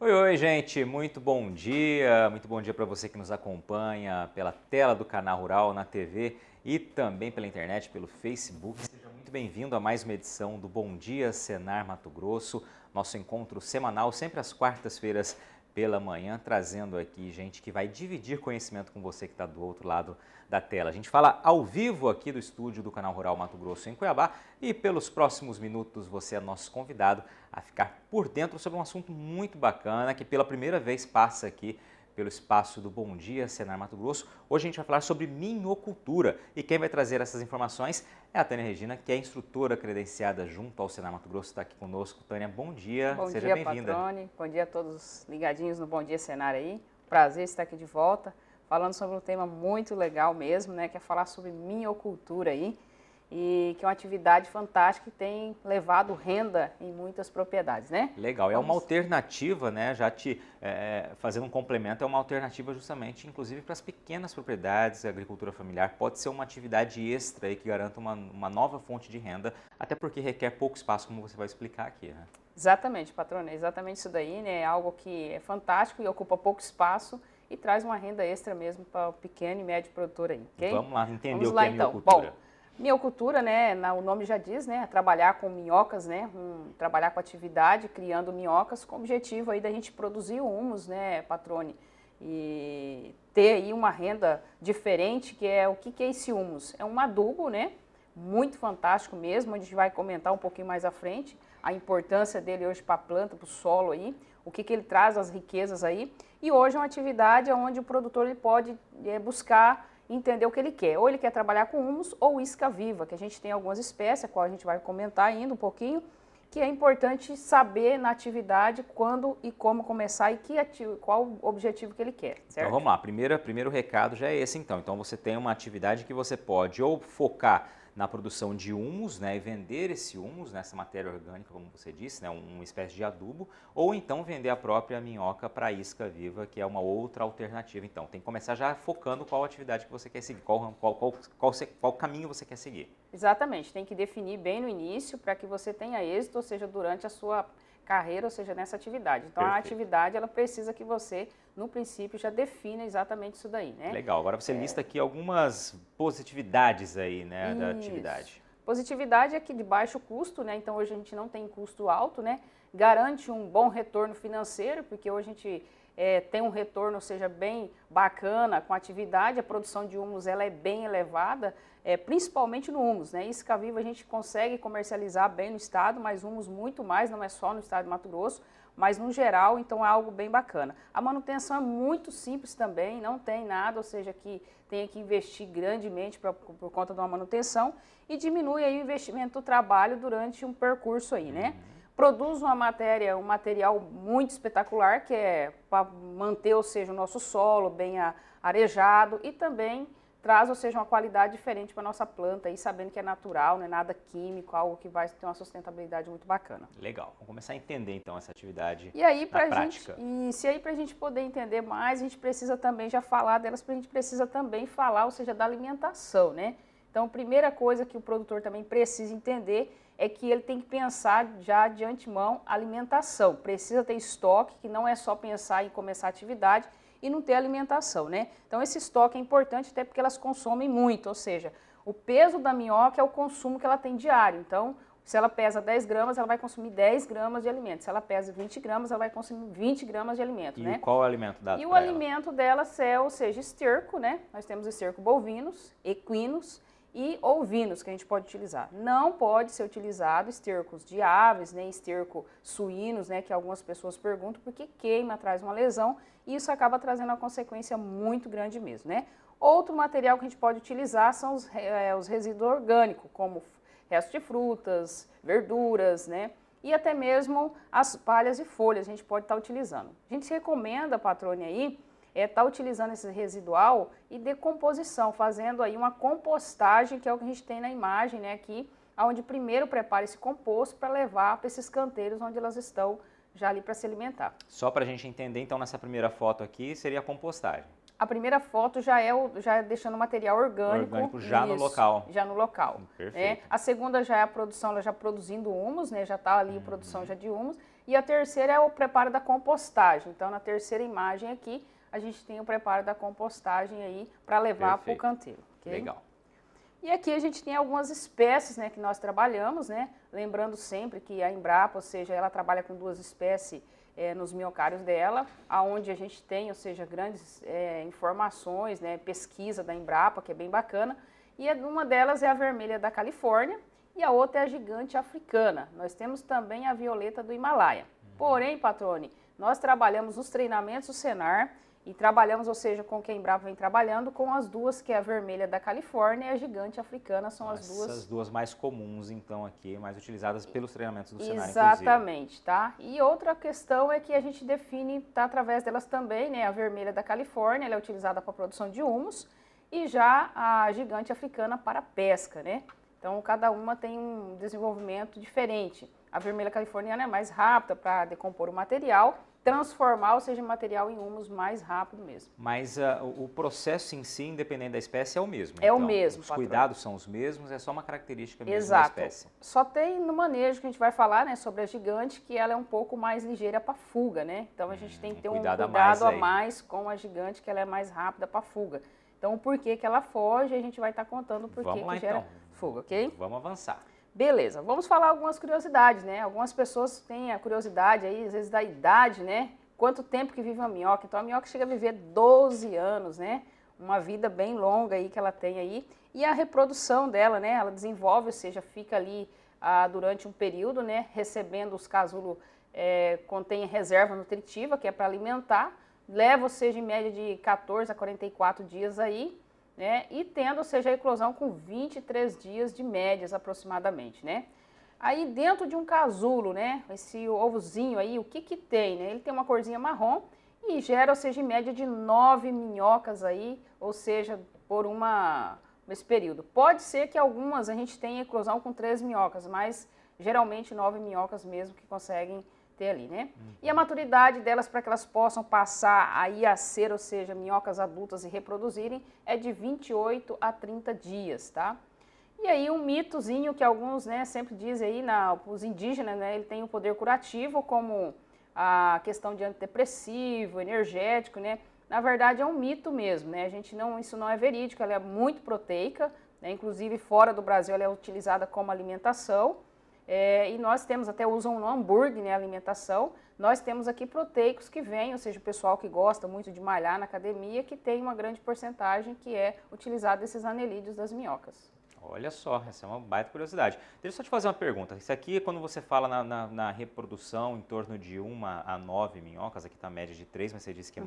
Oi, oi, gente, muito bom dia. Muito bom dia para você que nos acompanha pela tela do Canal Rural, na TV e também pela internet, pelo Facebook. Seja muito bem-vindo a mais uma edição do Bom Dia Senar Mato Grosso, nosso encontro semanal, sempre às quartas-feiras pela manhã, trazendo aqui gente que vai dividir conhecimento com você que está do outro lado da tela. A gente fala ao vivo aqui do estúdio do Canal Rural Mato Grosso em Cuiabá e pelos próximos minutos você é nosso convidado a ficar por dentro sobre um assunto muito bacana que pela primeira vez passa aqui pelo espaço do Bom Dia Senar Mato Grosso. Hoje a gente vai falar sobre minhocultura e quem vai trazer essas informações é a Tânia Regina, que é instrutora credenciada junto ao Senar Mato Grosso, está aqui conosco. Tânia, bom dia, seja bem-vinda. Bom dia, Patrone. Bom dia a todos ligadinhos no Bom Dia Senar aí. Prazer estar aqui de volta, falando sobre um tema muito legal mesmo, né, que é falar sobre minhocultura aí. E que é uma atividade fantástica que tem levado renda em muitas propriedades, né? Legal, é uma alternativa, né? Já te fazendo um complemento, é uma alternativa justamente, inclusive para as pequenas propriedades, a agricultura familiar pode ser uma atividade extra aí que garanta uma nova fonte de renda, até porque requer pouco espaço, como você vai explicar aqui, né? Exatamente, patrona, é exatamente isso daí, né? É algo que é fantástico e ocupa pouco espaço e traz uma renda extra mesmo para o pequeno e médio produtor aí, ok? Vamos lá entender Vamos o que lá, é então. minhocultura. Bom, minhocultura, né, o nome já diz, né, trabalhar com minhocas, né, trabalhar com atividade, criando minhocas, com o objetivo aí da gente produzir humus, né, patrone, e ter aí uma renda diferente, que é o que é esse humus? É um adubo, né, muito fantástico mesmo, a gente vai comentar um pouquinho mais à frente, a importância dele hoje para a planta, para o solo aí, o que ele traz, as riquezas aí, e hoje é uma atividade onde o produtor ele pode buscar entender o que ele quer. Ou ele quer trabalhar com humus ou isca viva, que a gente tem algumas espécies, a qual a gente vai comentar ainda um pouquinho, que é importante saber na atividade quando e como começar e qual o objetivo que ele quer, certo? Então vamos lá, primeiro recado já é esse então. Então você tem uma atividade que você pode ou focar na produção de humus, né, e vender esse humus, nessa matéria orgânica, como você disse, né, uma espécie de adubo, ou então vender a própria minhoca para isca viva, que é uma outra alternativa. Então tem que começar já focando qual atividade que você quer seguir, qual caminho você quer seguir. Exatamente, tem que definir bem no início para que você tenha êxito, ou seja, durante a sua carreira, ou seja, nessa atividade. Então Perfeito. A atividade ela precisa que você, no princípio, já defina exatamente isso daí, né? Legal, agora você lista aqui algumas positividades aí, né, da Isso. atividade. Positividade é que de baixo custo, né? Então hoje a gente não tem custo alto, né? Garante um bom retorno financeiro, porque hoje a gente tem um retorno, seja bem bacana com a atividade, a produção de humus ela é bem elevada, principalmente no humus, né? Isca viva a gente consegue comercializar bem no estado, mas humus muito mais, não é só no estado de Mato Grosso, mas no geral, então é algo bem bacana. A manutenção é muito simples também, não tem nada, ou seja, que tenha que investir grandemente por conta de uma manutenção e diminui aí o investimento do trabalho durante um percurso aí, né? Produz um material muito espetacular, que é para manter, ou seja, o nosso solo bem arejado e também traz, ou seja, uma qualidade diferente para a nossa planta, aí sabendo que é natural, não é nada químico, algo que vai ter uma sustentabilidade muito bacana. Legal, vamos começar a entender então essa atividade e aí, na prática. Aí para a gente poder entender mais, a gente precisa também já falar delas, a gente precisa também falar, ou seja, da alimentação, né? Então, a primeira coisa que o produtor também precisa entender é que ele tem que pensar já de antemão a alimentação. Precisa ter estoque, que não é só pensar em começar a atividade e não ter alimentação, né? Então, esse estoque é importante até porque elas consomem muito, ou seja, o peso da minhoca é o consumo que ela tem diário. Então, se ela pesa 10 gramas, ela vai consumir 10 gramas de alimento. Se ela pesa 20 gramas, ela vai consumir 20 gramas de alimento, né? E qual é o alimento dado E o para ela? alimento delas é, ou seja, esterco, né? Nós temos esterco bovinos, equinos e ovinos que a gente pode utilizar. Não pode ser utilizado estercos de aves, nem esterco suínos, né, que algumas pessoas perguntam, porque queima, traz uma lesão e isso acaba trazendo uma consequência muito grande mesmo, né? Outro material que a gente pode utilizar são os resíduos orgânicos, como restos de frutas, verduras, né? E até mesmo as palhas e folhas a gente pode estar utilizando. A gente recomenda, patrone, aí, estar utilizando esse residual e decomposição, fazendo aí uma compostagem, que é o que a gente tem na imagem, né, aqui, onde primeiro prepara esse composto para levar para esses canteiros onde elas estão já ali para se alimentar. Só para a gente entender, então, nessa primeira foto aqui, seria a compostagem. A primeira foto já é deixando o material orgânico já no local. Já no local. Perfeito. A segunda já é a produção, ela já produzindo humus, né, já está ali a produção já de humus. E a terceira é o preparo da compostagem. Então, na terceira imagem aqui, a gente tem o preparo da compostagem aí para levar para o canteiro. Okay? Legal. E aqui a gente tem algumas espécies, né, que nós trabalhamos, né? Lembrando sempre que a Embrapa, ou seja, ela trabalha com 2 espécies nos minhocários dela, aonde a gente tem, ou seja, grandes informações, né, pesquisa da Embrapa, que é bem bacana. E uma delas é a vermelha da Califórnia e a outra é a gigante africana. Nós temos também a violeta do Himalaia. Porém, Patrone, nós trabalhamos os treinamentos do Senar e trabalhamos, ou seja, com quem Embrapa vem trabalhando, com as duas, que é a vermelha da Califórnia e a gigante africana, são as duas. Essas duas mais comuns, então, aqui, mais utilizadas pelos treinamentos do Senar, Exatamente, tá? E outra questão é que a gente define, tá, através delas também, né, a vermelha da Califórnia, ela é utilizada para a produção de humus, e já a gigante africana para pesca, né? Então, cada uma tem um desenvolvimento diferente. A vermelha californiana é mais rápida para decompor o material, transformar, ou seja, material em humus mais rápido mesmo. Mas o processo em si, independente da espécie, é o mesmo? É o mesmo, Os cuidados são os mesmos, é só uma característica mesmo Exato. da espécie. Só tem no manejo que a gente vai falar, né, sobre a gigante, que ela é um pouco mais ligeira para fuga, né? Então, a gente tem que ter um cuidado a mais com a gigante, que ela é mais rápida para fuga. Então, o porquê que ela foge, a gente vai estar contando o porquê que gera fuga, ok? Vamos avançar. Beleza, vamos falar algumas curiosidades, né? Algumas pessoas têm a curiosidade aí, às vezes da idade, né? Quanto tempo que vive uma minhoca. Então, a minhoca chega a viver 12 anos, né? Uma vida bem longa aí que ela tem aí. E a reprodução dela, né? Ela desenvolve, ou seja, fica ali durante um período, né? Recebendo os casulos, contém reserva nutritiva, que é para alimentar. Leva, ou seja, em média de 14 a 44 dias aí, né? E tendo, ou seja, a eclosão com 23 dias de médias aproximadamente, né? Aí dentro de um casulo, né? Esse ovozinho aí, o que que tem, né? Ele tem uma corzinha marrom e gera, ou seja, em média de 9 minhocas aí, ou seja, por esse período. Pode ser que algumas a gente tenha eclosão com 3 minhocas, mas geralmente 9 minhocas mesmo que conseguem ter ali, né? E a maturidade delas para que elas possam passar aí a ser, ou seja, minhocas adultas e reproduzirem, é de 28 a 30 dias, tá? E aí um mitozinho que alguns, né, sempre dizem aí, os indígenas, né, ele tem um poder curativo, como a questão de antidepressivo, energético, né? Na verdade é um mito mesmo, né? Isso não é verídico, ela é muito proteica, né? Inclusive fora do Brasil ela é utilizada como alimentação. E nós temos, até usam no hambúrguer, né, alimentação, nós temos aqui proteicos que vêm, ou seja, o pessoal que gosta muito de malhar na academia, que tem uma grande porcentagem que é utilizado desses anelídeos das minhocas. Olha só, essa é uma baita curiosidade. Deixa eu só te fazer uma pergunta. Isso aqui, quando você fala na reprodução em torno de 1 a 9 minhocas, aqui está a média de 3, mas você disse que é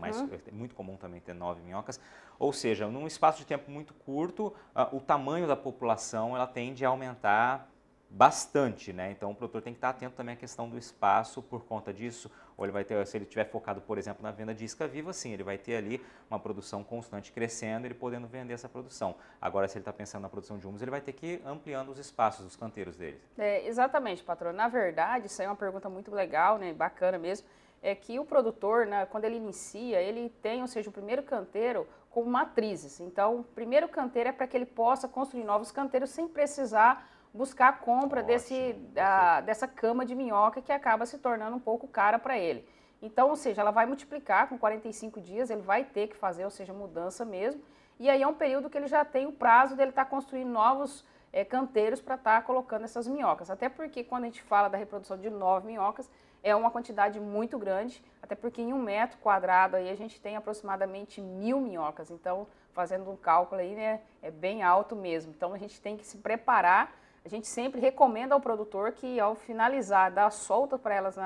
muito comum também ter 9 minhocas. Ou seja, num espaço de tempo muito curto, o tamanho da população ela tende a aumentar bastante, né? Então o produtor tem que estar atento também à questão do espaço por conta disso, ou ele vai ter, se ele estiver focado, por exemplo, na venda de isca viva, sim, ele vai ter ali uma produção constante crescendo, ele podendo vender essa produção. Agora, se ele está pensando na produção de humus, ele vai ter que ir ampliando os espaços, os canteiros dele. Exatamente, patrão. Na verdade, isso aí é uma pergunta muito legal, né? Bacana mesmo. É que o produtor, né, quando ele inicia, ele tem, ou seja, o primeiro canteiro com matrizes. Então, o primeiro canteiro é para que ele possa construir novos canteiros sem precisar buscar a compra dessa cama de minhoca que acaba se tornando um pouco cara para ele. Então, ou seja, ela vai multiplicar com 45 dias, ele vai ter que fazer, ou seja, mudança mesmo. E aí é um período que ele já tem o prazo dele estar construindo novos canteiros para estar colocando essas minhocas. Até porque quando a gente fala da reprodução de 9 minhocas, é uma quantidade muito grande, até porque em 1 metro quadrado aí a gente tem aproximadamente 1000 minhocas. Então, fazendo um cálculo aí, né, é bem alto mesmo. Então, a gente tem que se preparar. A gente sempre recomenda ao produtor que, ao finalizar, dá a solta para elas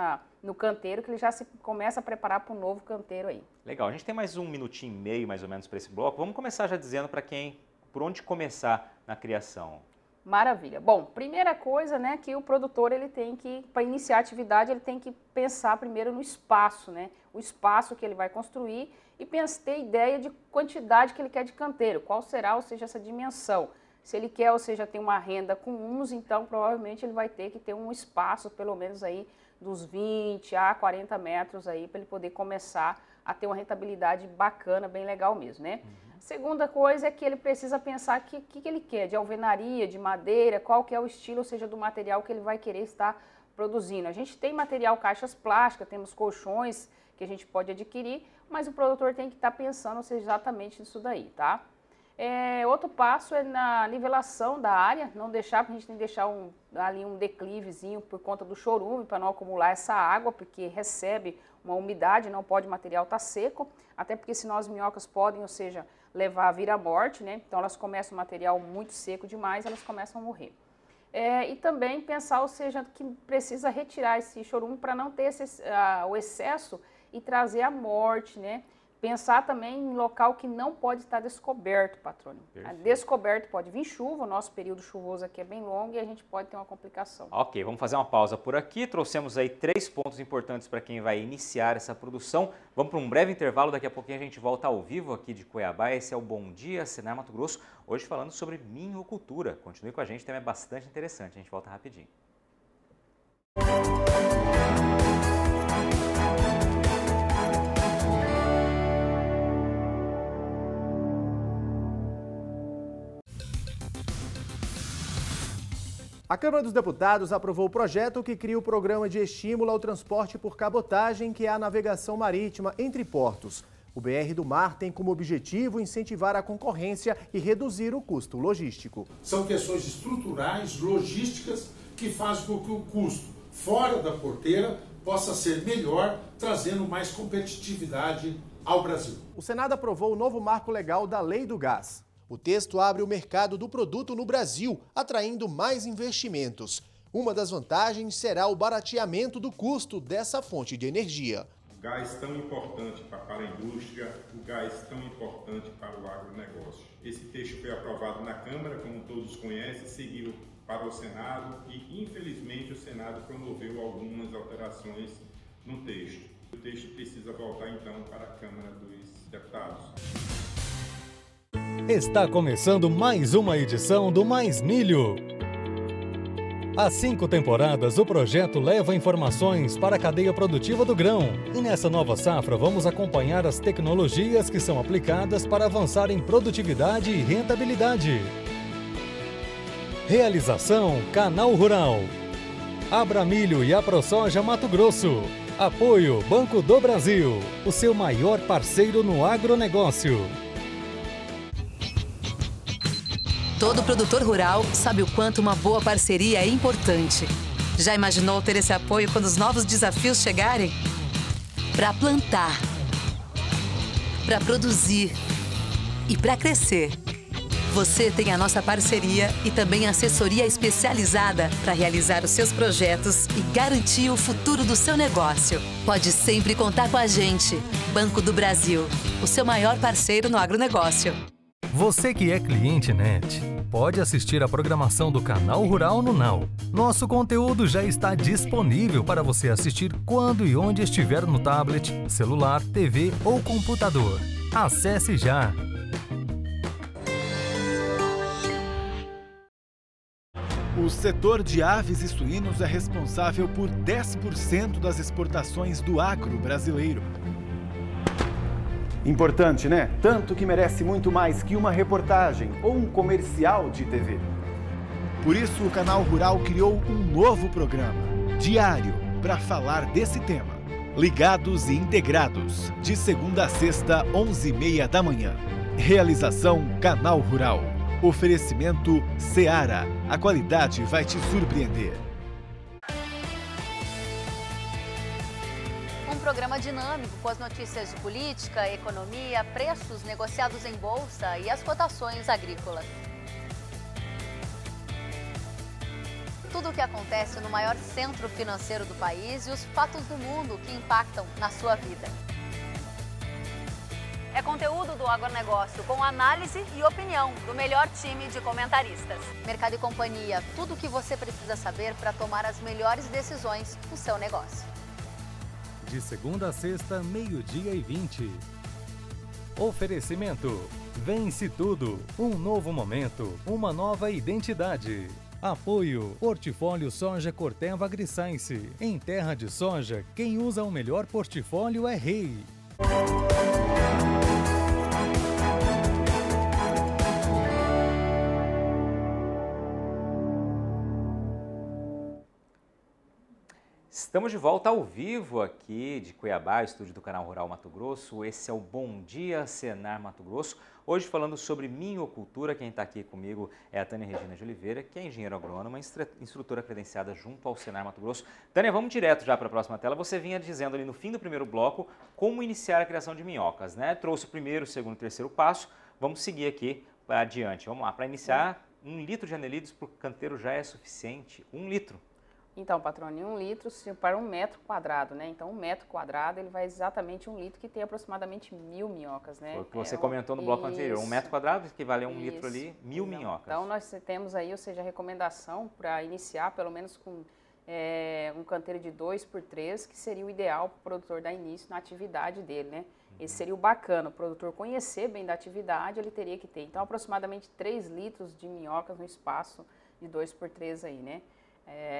no canteiro, que ele já se começa a preparar para um novo canteiro aí. Legal, a gente tem mais 1 minutinho e meio, mais ou menos, para esse bloco. Vamos começar já dizendo para por onde começar na criação. Maravilha. Bom, primeira coisa, né, que o produtor, ele tem que, para iniciar a atividade, ele tem que pensar primeiro no espaço, né? O espaço que ele vai construir e ter ideia de quantidade que ele quer de canteiro, qual será, ou seja, essa dimensão. Se ele quer, ou seja, tem uma renda com humus, então provavelmente ele vai ter que ter um espaço, pelo menos aí, dos 20 a 40 metros aí, para ele poder começar a ter uma rentabilidade bacana, bem legal mesmo, né? Segunda coisa é que ele precisa pensar que ele quer, de alvenaria, de madeira, qual que é o estilo, ou seja, do material que ele vai querer estar produzindo. A gente tem material, caixas plásticas, temos colchões que a gente pode adquirir, mas o produtor tem que estar pensando exatamente nisso daí, tá? Outro passo é na nivelação da área, não deixar, porque a gente tem que deixar ali um declivezinho por conta do chorume, para não acumular essa água, porque recebe uma umidade, não pode o material estar seco, até porque senão as minhocas podem, ou seja, levar a vira-morte, né? Então elas começam o material muito seco demais, elas começam a morrer. E também pensar, ou seja, que precisa retirar esse chorume para não ter o excesso e trazer a morte, né? Pensar também em local que não pode estar descoberto, patrônio. Descoberto pode vir chuva, o nosso período chuvoso aqui é bem longo e a gente pode ter uma complicação. Ok, vamos fazer uma pausa por aqui. Trouxemos aí 3 pontos importantes para quem vai iniciar essa produção. Vamos para um breve intervalo, daqui a pouquinho a gente volta ao vivo aqui de Cuiabá. Esse é o Bom Dia, Senar Mato Grosso, hoje falando sobre minhocultura. Continue com a gente, o tema é bastante interessante, a gente volta rapidinho. A Câmara dos Deputados aprovou o projeto que cria o programa de estímulo ao transporte por cabotagem, que é a navegação marítima entre portos. O BR do Mar tem como objetivo incentivar a concorrência e reduzir o custo logístico. São questões estruturais, logísticas, que fazem com que o custo fora da porteira possa ser melhor, trazendo mais competitividade ao Brasil. O Senado aprovou o novo marco legal da Lei do Gás. O texto abre o mercado do produto no Brasil, atraindo mais investimentos. Uma das vantagens será o barateamento do custo dessa fonte de energia. O gás tão importante para a indústria, o gás tão importante para o agronegócio. Esse texto foi aprovado na Câmara, como todos conhecem, seguiu para o Senado e, infelizmente, o Senado promoveu algumas alterações no texto. O texto precisa voltar, então, para a Câmara dos Deputados. Está começando mais uma edição do Mais Milho. Há 5 temporadas, o projeto leva informações para a cadeia produtiva do grão. E nessa nova safra, vamos acompanhar as tecnologias que são aplicadas para avançar em produtividade e rentabilidade. Realização Canal Rural. Abramilho e a ProSoja Mato Grosso. Apoio Banco do Brasil, o seu maior parceiro no agronegócio. Todo produtor rural sabe o quanto uma boa parceria é importante. Já imaginou ter esse apoio quando os novos desafios chegarem? Para plantar, para produzir e para crescer. Você tem a nossa parceria e também assessoria especializada para realizar os seus projetos e garantir o futuro do seu negócio. Pode sempre contar com a gente. Banco do Brasil, o seu maior parceiro no agronegócio. Você que é cliente NET, pode assistir a programação do Canal Rural no Now. Nosso conteúdo já está disponível para você assistir quando e onde estiver no tablet, celular, TV ou computador. Acesse já! O setor de aves e suínos é responsável por 10% das exportações do agro brasileiro. Importante, né? Tanto que merece muito mais que uma reportagem ou um comercial de TV. Por isso, o Canal Rural criou um novo programa, diário, para falar desse tema. Ligados e Integrados, de segunda a sexta, 11h30 da manhã. Realização Canal Rural. Oferecimento Seara. A qualidade vai te surpreender. Um programa dinâmico com as notícias de política, economia, preços negociados em bolsa e as cotações agrícolas. Tudo o que acontece no maior centro financeiro do país e os fatos do mundo que impactam na sua vida. É conteúdo do agronegócio com análise e opinião do melhor time de comentaristas. Mercado e Companhia, tudo o que você precisa saber para tomar as melhores decisões no seu negócio. De segunda a sexta, 12h20. Oferecimento. Vence tudo. Um novo momento. Uma nova identidade. Apoio. Portfólio Soja Corteva AgriScience. Em terra de soja, quem usa o melhor portfólio é rei. Estamos de volta ao vivo aqui de Cuiabá, estúdio do Canal Rural Mato Grosso. Esse é o Bom Dia Senar Mato Grosso. Hoje falando sobre minhocultura, quem está aqui comigo é a Tânia Regina de Oliveira, que é engenheira agrônoma, instrutora credenciada junto ao Senar Mato Grosso. Tânia, vamos direto já para a próxima tela. Você vinha dizendo ali no fim do primeiro bloco como iniciar a criação de minhocas, né? Trouxe o primeiro, o segundo e o terceiro passo. Vamos seguir aqui adiante. Vamos lá, para iniciar, 1 litro de anelídeos por canteiro já é suficiente? 1 litro? Então, patrone, 1 litro para 1 metro quadrado, né? Então, 1 metro quadrado, ele vai exatamente 1 litro, que tem aproximadamente 1000 minhocas, né? Foi o que você comentou no bloco anterior. 1 metro quadrado equivale a 1 litro ali, 1000 minhocas. Então, nós temos aí, ou seja, a recomendação para iniciar, pelo menos com um canteiro de 2x3, que seria o ideal para o produtor dar início na atividade dele, né? Esse seria o bacana, o produtor conhecer bem da atividade, ele teria que ter. Então, aproximadamente 3 litros de minhocas no espaço de 2x3 aí, né?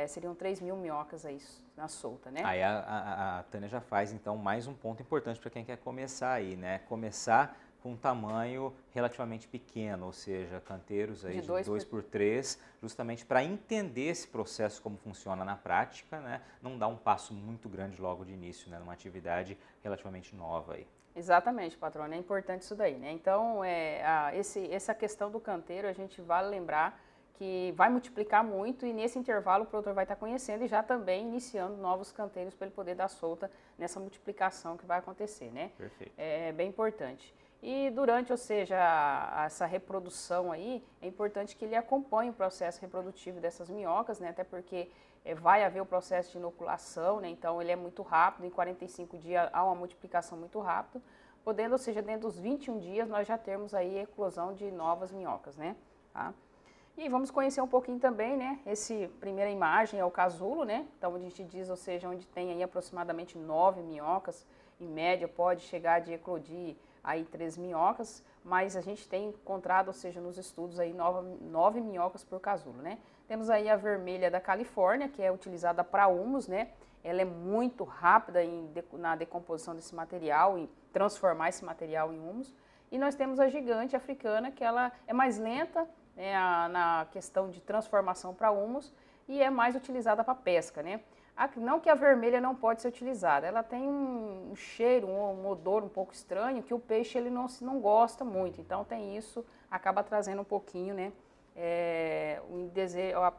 Seriam 3.000 minhocas aí na solta, né? Aí a Tânia já faz, então, mais um ponto importante para quem quer começar aí, né? Começar com um tamanho relativamente pequeno, ou seja, canteiros aí de 2x3, justamente para entender esse processo, como funciona na prática, né? Não dar um passo muito grande logo de início, né? Numa atividade relativamente nova aí. Exatamente, patrona, é importante isso daí, né? Então, essa questão do canteiro, a gente vale lembrar que vai multiplicar muito e nesse intervalo o produtor vai estar conhecendo e já também iniciando novos canteiros para ele poder dar solta nessa multiplicação que vai acontecer, né? Perfeito. É bem importante. E durante, ou seja, essa reprodução aí, é importante que ele acompanhe o processo reprodutivo dessas minhocas, né? Até porque vai haver o processo de inoculação, né? Então ele é muito rápido, em 45 dias há uma multiplicação muito rápida, podendo, ou seja, dentro dos 21 dias nós já temos aí a eclosão de novas minhocas, né? Tá? E vamos conhecer um pouquinho também, né? Essa primeira imagem é o casulo, né? Então, onde a gente diz, ou seja, onde tem aí aproximadamente 9 minhocas, em média pode chegar de eclodir aí 3 minhocas, mas a gente tem encontrado, ou seja, nos estudos aí 9 minhocas por casulo, né? Temos aí a vermelha da Califórnia, que é utilizada para humus, né? Ela é muito rápida na decomposição desse material, em transformar esse material em humus. E nós temos a gigante africana, que ela é mais lenta, né, na questão de transformação para humus e é mais utilizada para pesca, né? Não que a vermelha não pode ser utilizada, ela tem um cheiro, um odor um pouco estranho que o peixe ele não gosta muito, então tem isso, acaba trazendo um pouquinho, né?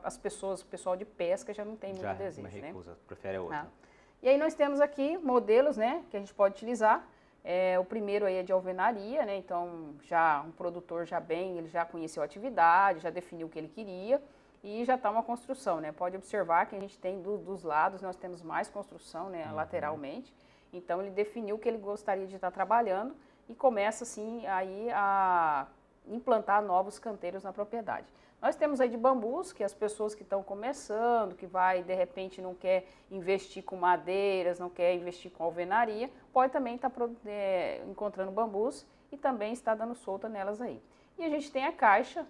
As pessoas, o pessoal de pesca já não tem muito desejo, né? Prefere a outra. E aí nós temos aqui modelos, né, que a gente pode utilizar. O primeiro aí é de alvenaria, né? Então já um produtor ele já conheceu a atividade, já definiu o que ele queria e já está uma construção, né? Pode observar que a gente tem dos lados, nós temos mais construção, né, lateralmente. Então ele definiu o que ele gostaria de estar trabalhando e começa assim aí a implantar novos canteiros na propriedade. Nós temos aí de bambus, que as pessoas que estão começando, que de repente não quer investir com madeiras, não quer investir com alvenaria, pode também estar encontrando bambus e também está dando solta nelas aí. E a gente tem a caixa,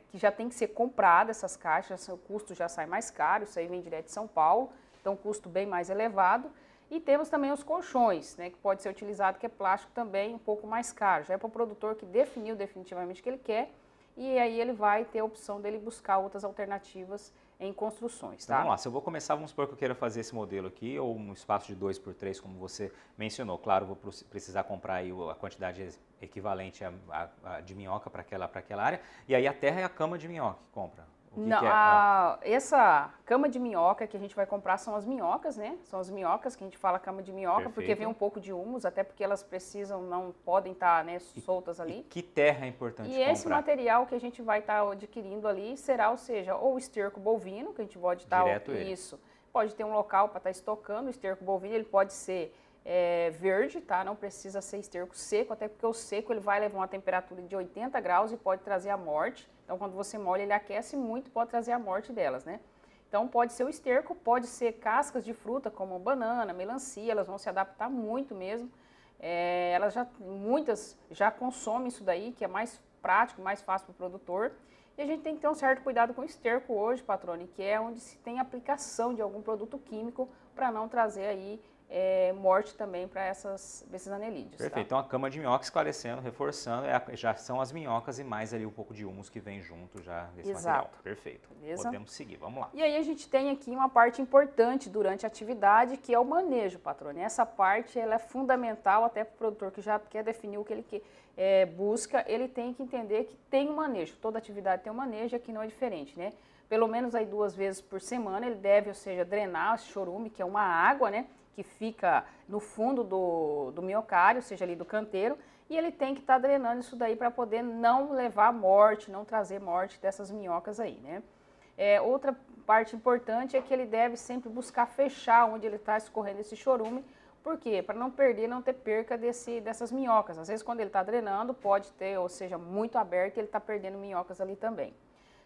que já tem que ser comprada, essas caixas, o custo já sai mais caro, isso aí vem direto de São Paulo, então custo bem mais elevado. E temos também os colchões, né, que pode ser utilizado, que é plástico também um pouco mais caro, já é para o produtor que definiu definitivamente o que ele quer, e aí ele vai ter a opção dele buscar outras alternativas em construções, tá? Então, vamos lá, se eu vou começar, vamos supor que eu queira fazer esse modelo aqui, ou um espaço de 2x3, como você mencionou. Claro, vou precisar comprar aí a quantidade equivalente de minhoca para aquela área, e aí a terra é a cama de minhoca que compra. Essa cama de minhoca que a gente vai comprar são as minhocas, né? São as minhocas que a gente fala cama de minhoca, Perfeito. Porque vem um pouco de humus, até porque elas não podem estar, né, soltas ali. E que terra é importante comprar? E esse material que a gente vai estar adquirindo ali será, ou seja, ou esterco bovino, que a gente pode estar... Isso. Pode ter um local para estar estocando o esterco bovino, ele pode ser verde, tá? Não precisa ser esterco seco, até porque o seco ele vai levar uma temperatura de 80 graus e pode trazer a morte. Então, quando você molha, ele aquece muito, pode trazer a morte delas, né? Então, pode ser o esterco, pode ser cascas de fruta, como banana, melancia, elas vão se adaptar muito mesmo. Muitas já consomem isso daí, que é mais prático, mais fácil para o produtor. E a gente tem que ter um certo cuidado com o esterco hoje, patrone, que é onde se tem aplicação de algum produto químico para não trazer aí morte também para esses anelídeos. Perfeito. Tá? Então a cama de minhoca, esclarecendo, reforçando, já são as minhocas e mais ali um pouco de humus que vem junto já desse material. Perfeito. Beleza? Podemos seguir, vamos lá. E aí a gente tem aqui uma parte importante durante a atividade, que é o manejo, patrônio. Essa parte ela é fundamental até para o produtor que já quer definir o que ele busca, ele tem que entender que tem um manejo. Toda atividade tem um manejo, aqui não é diferente, né? Pelo menos aí 2 vezes por semana ele deve, ou seja, drenar esse chorume, que é uma água, né? Que fica no fundo do miocárdio, ou seja, ali do canteiro, e ele tem que estar drenando isso daí para poder não levar morte, não trazer morte dessas minhocas aí, né? Outra parte importante é que ele deve sempre buscar fechar onde ele está escorrendo esse chorume. Por quê? Para não perder, não ter perca dessas minhocas. Às vezes quando ele está drenando pode ter, ou seja, muito aberto e ele está perdendo minhocas ali também.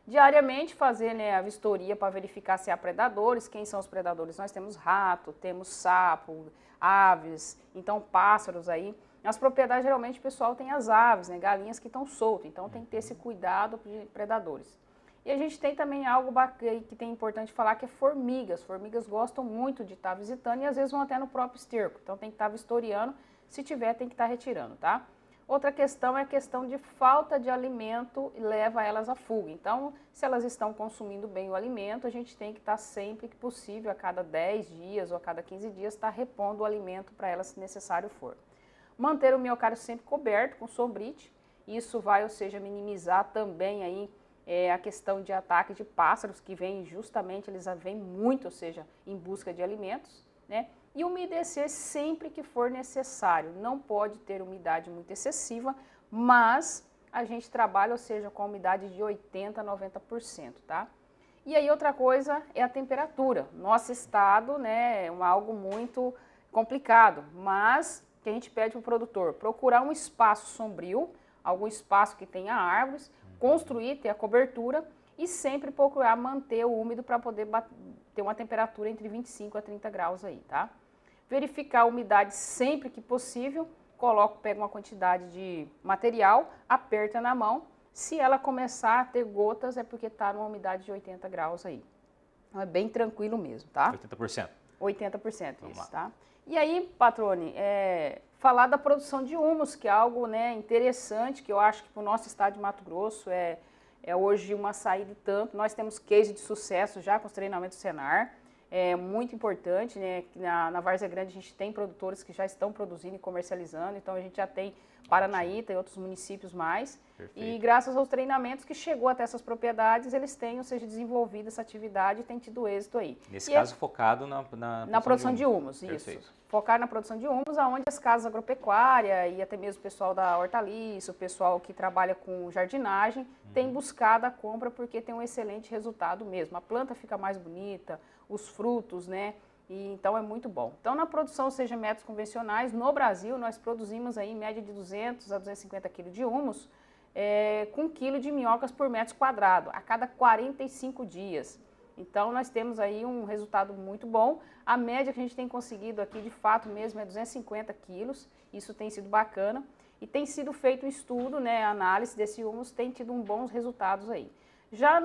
Diariamente fazer, né, a vistoria para verificar se há predadores. Quem são os predadores? Nós temos rato, temos sapo, aves, então pássaros aí. Nas propriedades geralmente o pessoal tem as aves, né, galinhas que estão soltas, então tem que ter esse cuidado de predadores. E a gente tem também algo bacana que tem importante falar, que é formigas. Formigas gostam muito de estar visitando e às vezes vão até no próprio esterco, então tem que estar vistoriando, se tiver tem que estar retirando, tá? Outra questão é a questão de falta de alimento e leva elas à fuga. Então, se elas estão consumindo bem o alimento, a gente tem que estar sempre que possível, a cada 10 dias ou a cada 15 dias, estar repondo o alimento para elas se necessário for. Manter o miocárdio sempre coberto com sombrite, isso vai, ou seja, minimizar também aí a questão de ataque de pássaros, que vêm justamente, eles vêm muito, ou seja, em busca de alimentos, né? E umedecer sempre que for necessário. Não pode ter umidade muito excessiva, mas a gente trabalha, ou seja, com a umidade de 80% a 90%, tá? E aí outra coisa é a temperatura. Nosso estado, né, é algo muito complicado, mas que a gente pede para o produtor procurar um espaço sombrio, algum espaço que tenha árvores, construir, ter a cobertura e sempre procurar manter o úmido para poder ter uma temperatura entre 25 a 30 graus aí, tá? Verificar a umidade sempre que possível, pega uma quantidade de material, aperta na mão. Se ela começar a ter gotas, é porque está numa umidade de 80 graus aí. Então é bem tranquilo mesmo, tá? 80%. 80%, isso, tá? E aí, patrone, falar da produção de humus, que é algo, né, interessante, que eu acho que para o nosso estado de Mato Grosso é hoje uma saída e tanto. Nós temos case de sucesso já com os treinamentos Senar. É muito importante, né? Na Várzea Grande a gente tem produtores que já estão produzindo e comercializando, então a gente já tem Paranaíta e outros municípios mais. Perfeito. E graças aos treinamentos que chegou até essas propriedades, eles têm, ou seja, desenvolvido essa atividade e tem tido êxito aí. Nesse caso, focado na produção de humus, isso. Perfeito. Focar na produção de humus, onde as casas agropecuárias e até mesmo o pessoal da hortaliça, o pessoal que trabalha com jardinagem, tem buscado a compra porque tem um excelente resultado mesmo. A planta fica mais bonita, os frutos, né? E então é muito bom. Então na produção, seja métodos convencionais, no Brasil nós produzimos aí em média de 200 a 250 kg de humus, com 1 kg de minhocas por metro quadrado, a cada 45 dias. Então nós temos aí um resultado muito bom. A média que a gente tem conseguido aqui, de fato mesmo, é 250 quilos. Isso tem sido bacana. E tem sido feito um estudo, né, análise desse humus, tem tido bons resultados aí. Já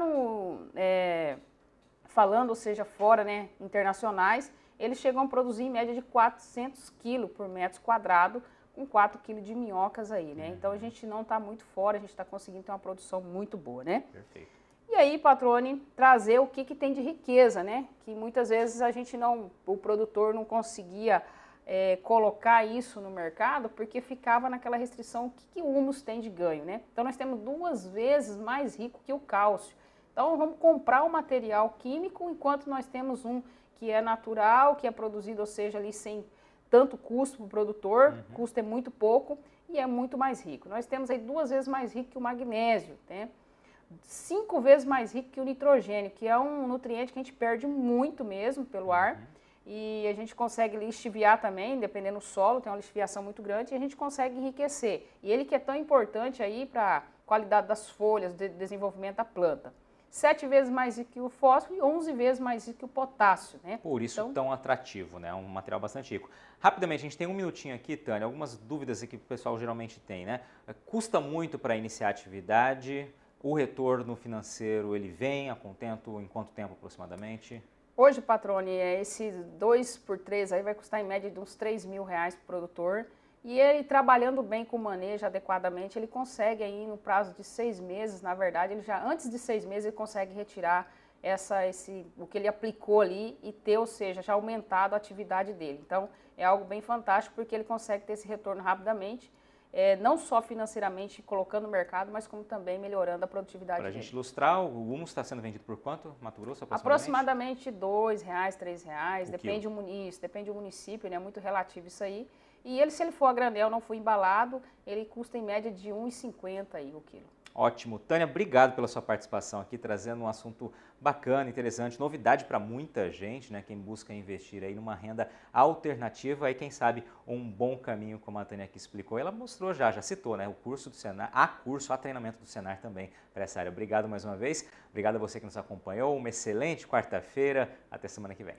falando, ou seja, fora, né, internacionais, eles chegam a produzir em média de 400 quilos por metro quadrado, com 4 quilos de minhocas aí, né? Então a gente não está muito fora, a gente está conseguindo ter uma produção muito boa, né? Perfeito. E aí, patrone, trazer o que tem de riqueza, né? Que muitas vezes o produtor não conseguia colocar isso no mercado porque ficava naquela restrição, o que o humus tem de ganho, né? Então nós temos 2 vezes mais rico que o cálcio. Então vamos comprar um material químico enquanto nós temos um que é natural, que é produzido, ou seja, ali sem tanto custo para o produtor, custo é muito pouco e é muito mais rico. Nós temos aí 2 vezes mais rico que o magnésio, né? 5 vezes mais rico que o nitrogênio, que é um nutriente que a gente perde muito mesmo pelo ar. E a gente consegue lixiviar também, dependendo do solo, tem uma lixiviação muito grande, e a gente consegue enriquecer. E ele que é tão importante aí para a qualidade das folhas, de desenvolvimento da planta. 7 vezes mais rico que o fósforo e 11 vezes mais rico que o potássio, né? Por isso então, tão atrativo, né? Um material bastante rico. Rapidamente, a gente tem 1 minutinho aqui, Tânia, algumas dúvidas aqui que o pessoal geralmente tem, né? Custa muito para iniciar a atividade? O retorno financeiro, ele vem a contento em quanto tempo aproximadamente? Hoje, Patrone, esse 2x3 aí vai custar em média de uns R$3.000 para o produtor. E ele trabalhando bem com o manejo adequadamente, ele consegue aí no prazo de 6 meses, na verdade, ele já antes de 6 meses ele consegue retirar o que ele aplicou ali e ter, ou seja, já aumentado a atividade dele. Então, é algo bem fantástico porque ele consegue ter esse retorno rapidamente, não só financeiramente colocando no mercado, mas como também melhorando a produtividade dele. Para a gente ilustrar, o humus está sendo vendido por quanto, Mato Grosso, aproximadamente R$2, R$3, depende do município, né? É muito relativo isso aí. E ele, se ele for a granel, não for embalado, ele custa em média de R$1,50 aí o quilo. Ótimo. Tânia, obrigado pela sua participação aqui, trazendo um assunto bacana, interessante, novidade para muita gente, né? Quem busca investir aí numa renda alternativa, aí quem sabe um bom caminho, como a Tânia aqui explicou. Ela mostrou já citou, né? O curso do Senar, há treinamento do Senar também para essa área. Obrigado mais uma vez. Obrigado a você que nos acompanhou. Uma excelente quarta-feira. Até semana que vem.